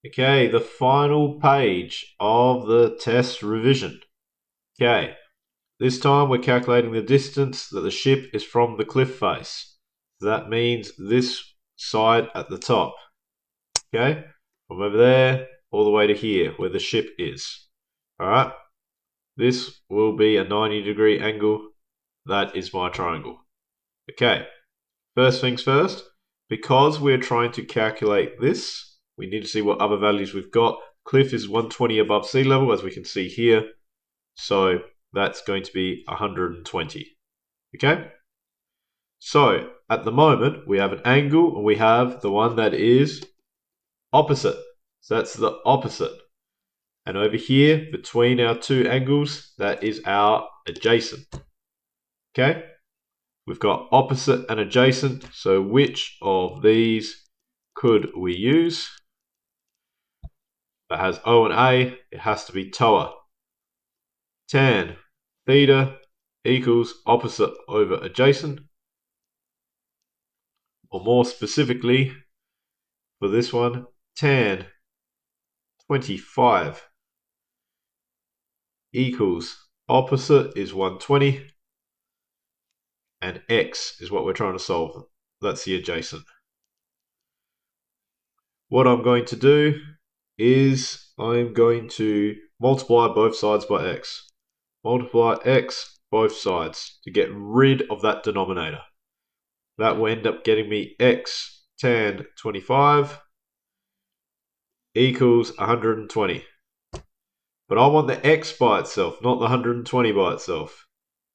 Okay, the final page of the test revision. Okay, this time we're calculating the distance that the ship is from the cliff face. That means this side at the top. Okay, from over there all the way to here where the ship is. Alright, this will be a 90-degree angle. That is my triangle. Okay, first things first, because we're trying to calculate this, we need to see what other values we've got. Cliff is 120 above sea level, as we can see here. So that's going to be 120. Okay? So at the moment, we have an angle and we have the one that is opposite. So that's the opposite. And over here, between our two angles, that is our adjacent. Okay? We've got opposite and adjacent. So which of these could we use? That has O and A, it has to be TOA. Tan theta equals opposite over adjacent. Or more specifically, for this one, tan 25 equals opposite is 120, and x is what we're trying to solve. That's the adjacent. What I'm going to do is I'm going to multiply both sides by x. Multiply x both sides to get rid of that denominator. That will end up getting me x tan 25 equals 120. But I want the x by itself, not the 120 by itself.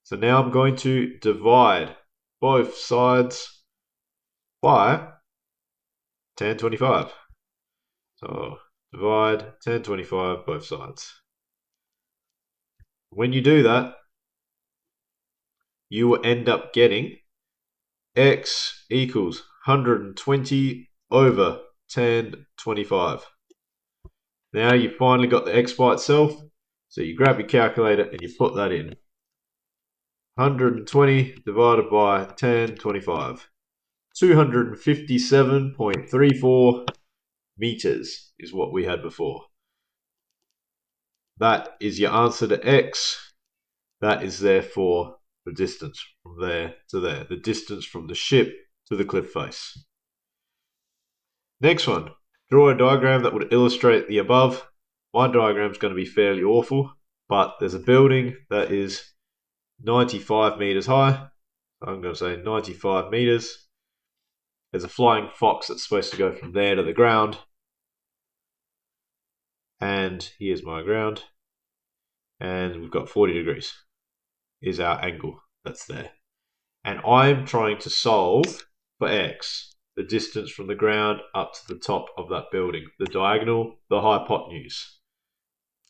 So now I'm going to divide both sides by tan 25. So divide tan 25 both sides. When you do that, you will end up getting x equals 120 over tan 25. Now you finally got the x by itself, so you grab your calculator and you put that in. 120 divided by tan 25. 257.34 meters is what we had before. That is your answer to x. That is therefore the distance from there to there, the distance from the ship to the cliff face. Next one, draw a diagram that would illustrate the above. My diagram is going to be fairly awful, but there's a building that is 95 meters high. I'm going to say 95 meters. There's a flying fox that's supposed to go from there to the ground. And here's my ground. And we've got 40 degrees is our angle that's there. And I'm trying to solve for x, the distance from the ground up to the top of that building, the diagonal, the hypotenuse.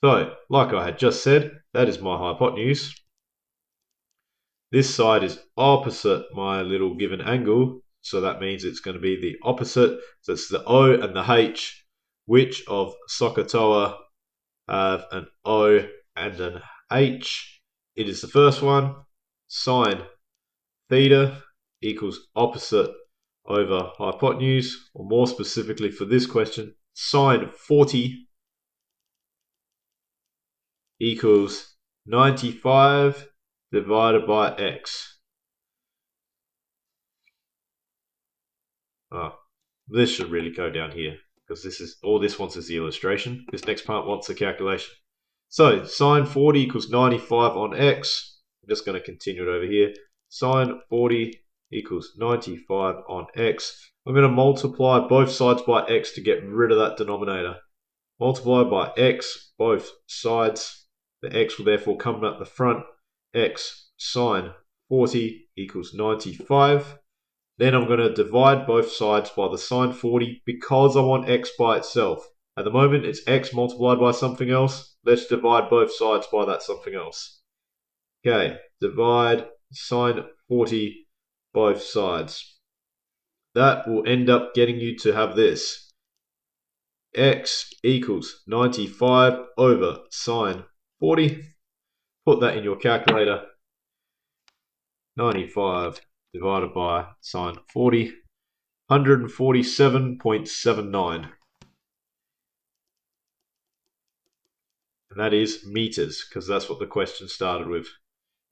So, like I had just said, that is my hypotenuse. This side is opposite my little given angle, so that means it's going to be the opposite. So it's the O and the H. Which of SOHCAHTOA have an O and an H? It is the first one. Sine theta equals opposite over hypotenuse, or more specifically for this question, sine 40 equals 95 divided by x. Oh, this should really go down here, because this is all this wants is the illustration. This next part wants the calculation. So sine 40 equals 95 on x. I'm just going to continue it over here. Sine 40 equals 95 on x. I'm going to multiply both sides by x to get rid of that denominator. Multiply by x both sides. The x will therefore come at the front. X sine 40 equals 95. Then I'm going to divide both sides by the sine 40 because I want x by itself. At the moment, it's x multiplied by something else. Let's divide both sides by that something else. Okay, divide sine 40 both sides. That will end up getting you to have this. X equals 95 over sine 40. Put that in your calculator. 95 divided by sine 40. 147.79. and that is meters, because that's what the question started with.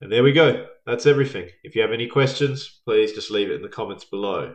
And there we go. That's everything. If you have any questions, please just leave it in the comments below.